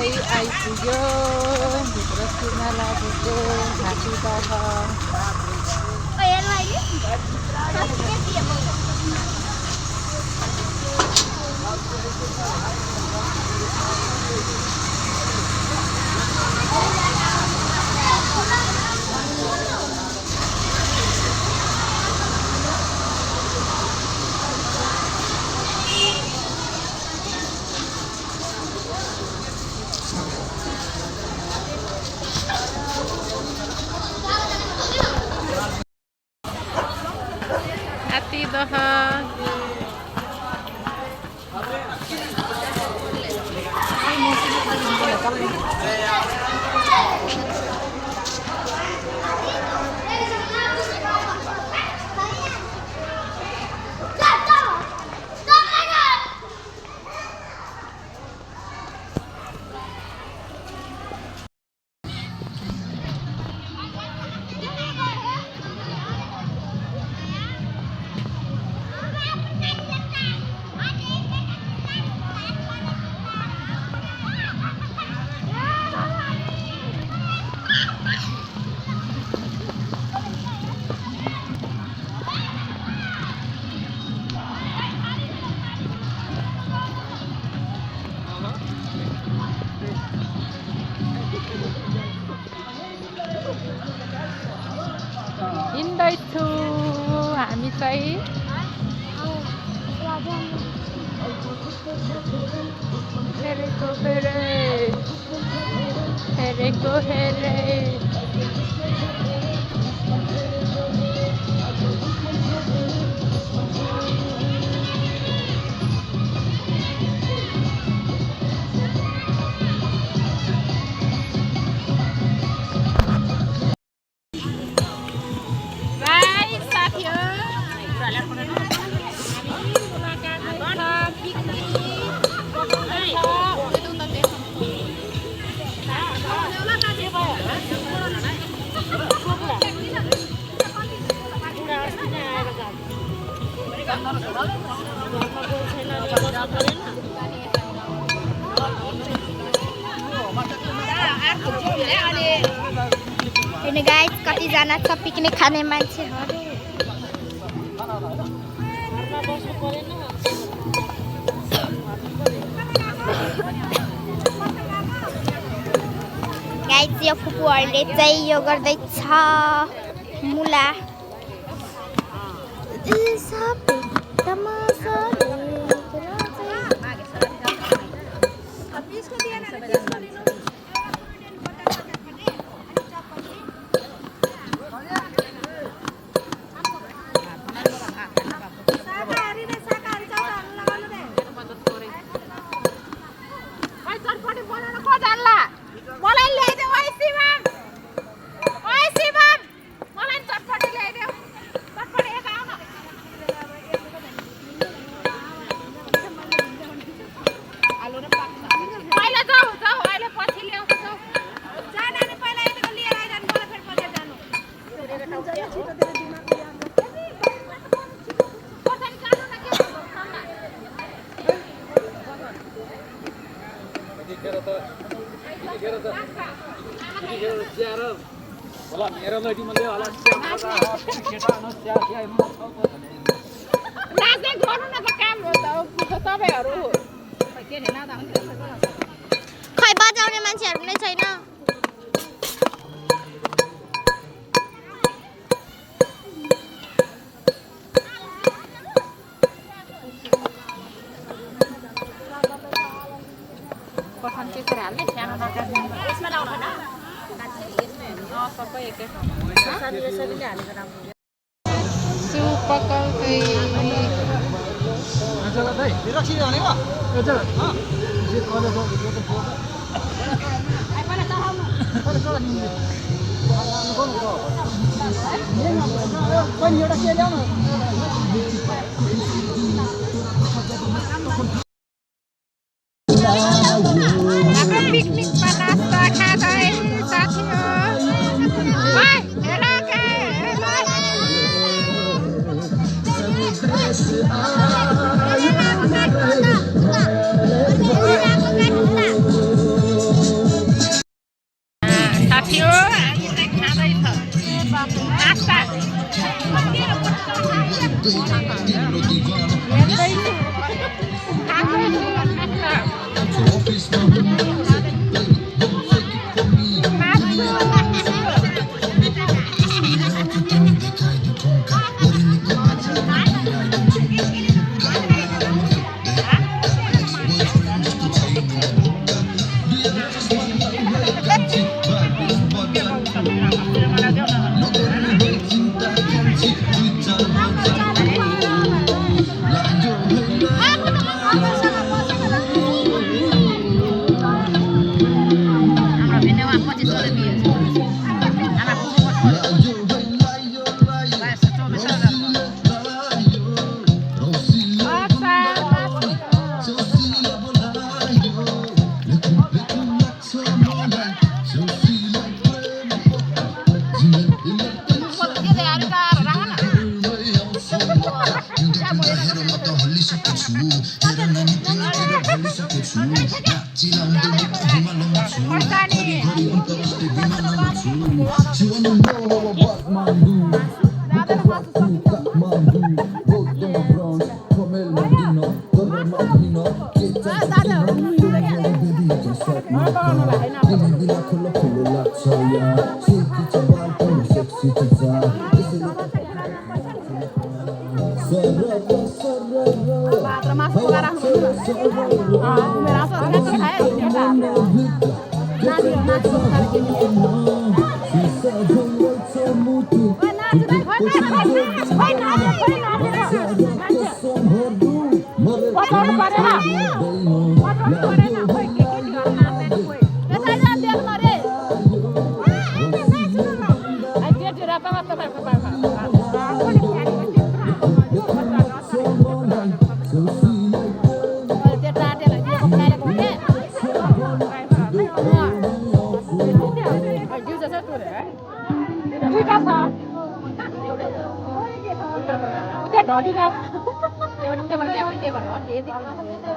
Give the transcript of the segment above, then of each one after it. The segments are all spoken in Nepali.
चाहिँ आइपुग्यो भित्र सुना लागेको घाँटीदह हात्तीदह हिँड्दैछु हामी चाहिँ हेरेको हेरे हेर्नु गाइस कतिजना छ पिकनिक खाने मान्छेहरू गाइस यो फुपूहरूले चाहिँ यो गर्दैछ मुला खै बजाउने मान्छेहरू नै छैन पिकनिक में नाश्ता खा रहे हैं साथियों Termasuk sekarang merasa saya biasa.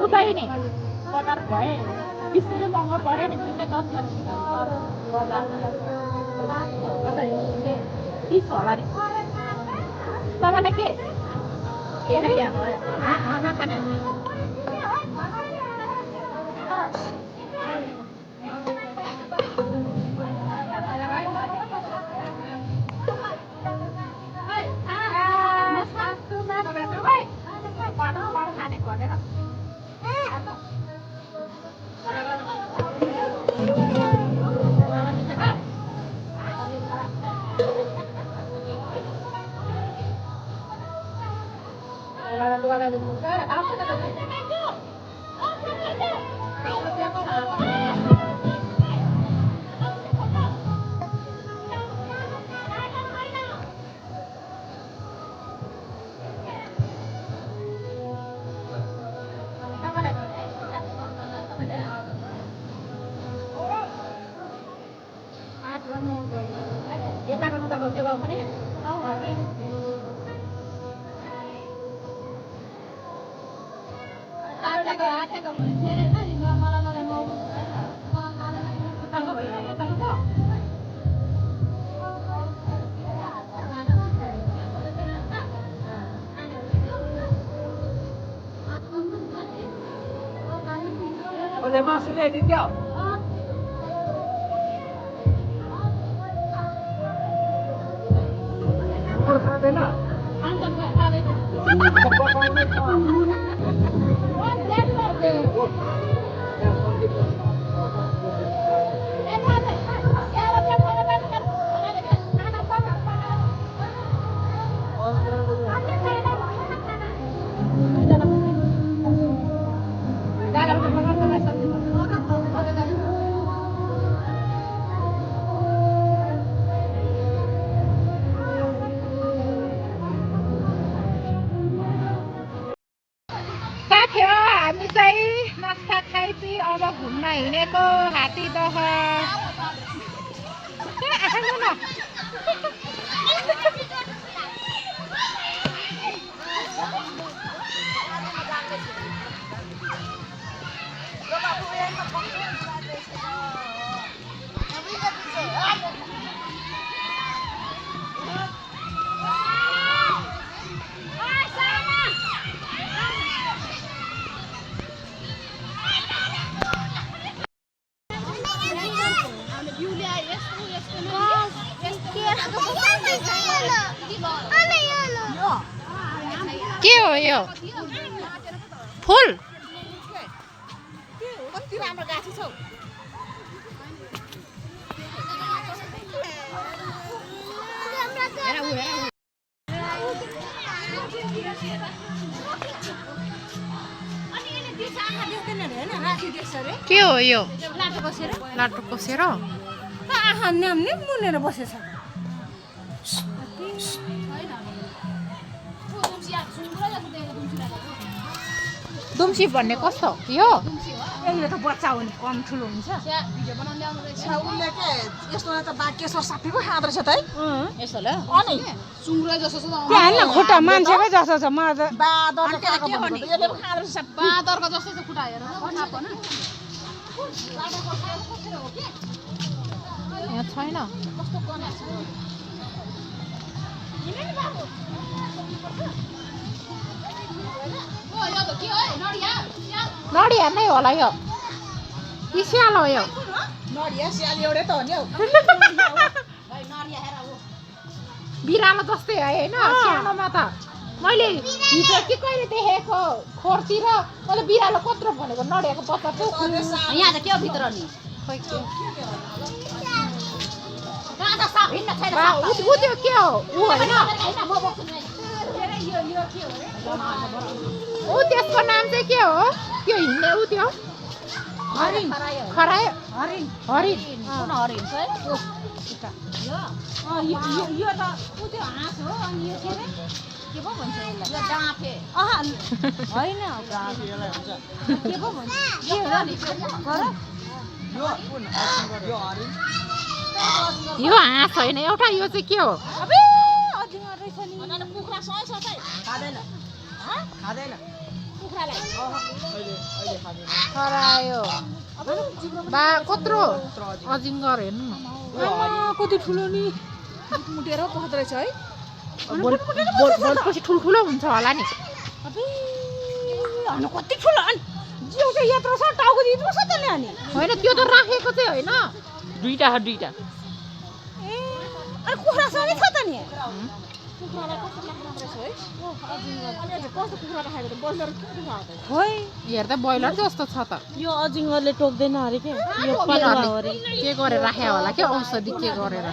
Udah ini kotor bae bisa mau ngapain ini kotor iso lari sama nake ini ya anak kan Oleh mas ini di dia. हामी चाहिँ नास्ता खाएपछि अब घुम्न हिँडेको हात्तीदह आउनु न के हो यो फुल कति राम्रो गाछी छौ के हो यो लाटो बसेर लाटो कोसेर आँखा न्याम्ने मुनेर बसेछ दुम्सी भन्ने कस्तो यो यसले त बच्चा हो नि कम ठुलो हुन्छ उसले के यस्तो त बाकेश्वर साथीको खाँदो रहेछ त है यसो ल अनि सुँगुरै जस्तो छ त्यहाँ हेर्न खुट्टा मान्छेकै जस्तो छ म त बादर खाएको भन्नु त यसले पो खाँदो रहेछ बाँदरको जस्तो छ खुट्टा हेर यहाँ छैन नडिया नै होला यो कि स्याल हो यो नडिया स्याली एउटै त हो नि हौ बिरालो जस्तै है होइन सानोमा त मैले हिजो के कहिले देखेको खोरतिर मैले बिरालो कत्रो भनेको नडियाको बच्चा पो यहाँ त के हो भित्र नि खोइ के कहाँ त साफ हिँड्न छैन बा उ त्यो के हो ऊ होइन ऊ त्यसको नाम चाहिँ के हो त्यो हिँड्ने ऊ त्यो हरिण खरायो हरिण हरिण कुन हरिण छ यो त उ त्यो हाँस हो अनि यो के रे के पो भन्छ यसलाई यो डाँफे होइन के पो भन्छ के हो नि गर यो हाँस होइन एउटा यो चाहिँ के हो अबे अजिङ्गर रहेछ नि अनि कुखुरा सय सय खाँदैन खाँदैन कुखुरालाई खरायो बा कत्रो अजिङ्गर हेर्नु न कति ठुलो नि मुटेर पख्दो रहेछ है भोलिपछि ठुल्ठुलो हुन्छ होला नि अबे अनि कति ठुलो अनि जिउ चाहिँ यत्रो छ टाउको यत्रो छ त नि अनि होइन त्यो त राखेको चाहिँ होइन दुईटा ए अनि कुखुरा सबै छ त नि कुखुरालाई कस्तो लाग्दो रहेछ है अनि कस्तो कुखुरा राखेको त बल्दर कुखुरा हो त खोइ हेर्दा ब्रोइलर जस्तो छ त यो अजिङ्गरले टोक्दैन अरे के यो किनभने के गरेर राख्या होला के औषधि के गरेर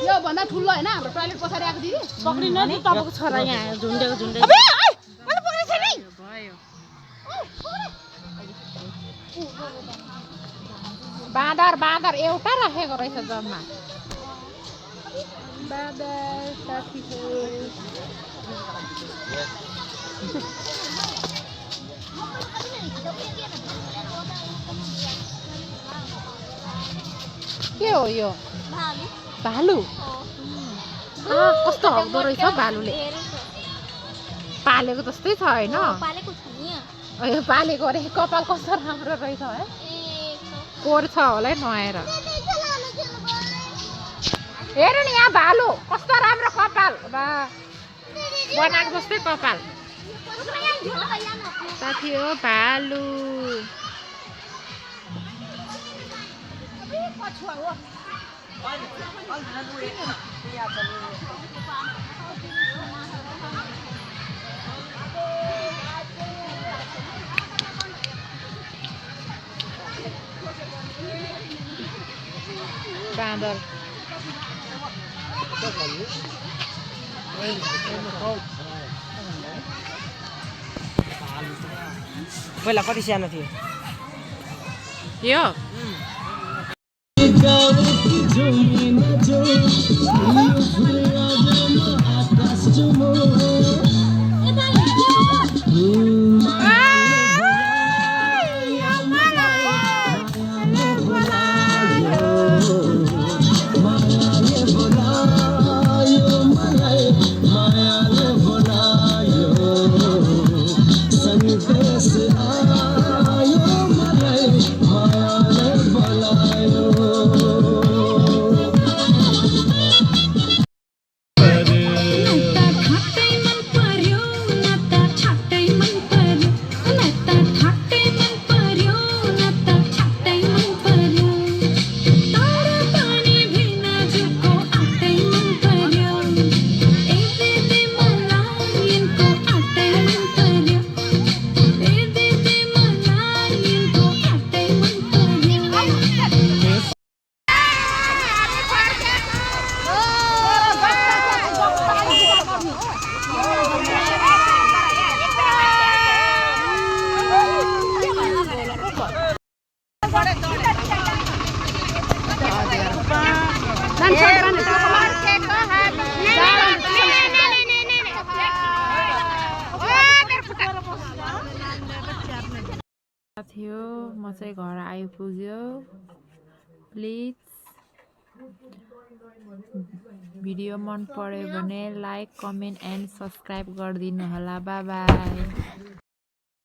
यो भन्दा ठुलो हैन हाम्रो टोयलेट पछाडि आएको दिदी पक्रिन नि तपाईको छोरा यहाँ झुन्डेको झुन्डे भयो बाँदर बाँदर एउटा राखेको रहेछ जम्मा बाँदर साथीको के हो यो भालु कस्तो हग्दो रहेछ भालुले पालेको जस्तै छ होइन पालेको अरे कपाल कस्तो राम्रो रहेछ है कोर छ होला है नुहाएर हेर नि यहाँ भालु कस्तो राम्रो कपाल बनाएको जस्तै कपाल साथी हो भालु बाँदर पहिला कति सानो थियो यो थियो म चाहिँ घर आइपुग्यो प्लिज भिडियो मन पर्यो भने लाइक कमेन्ट एन्ड सब्स्क्राइब गरिदिनु होला बाई बाई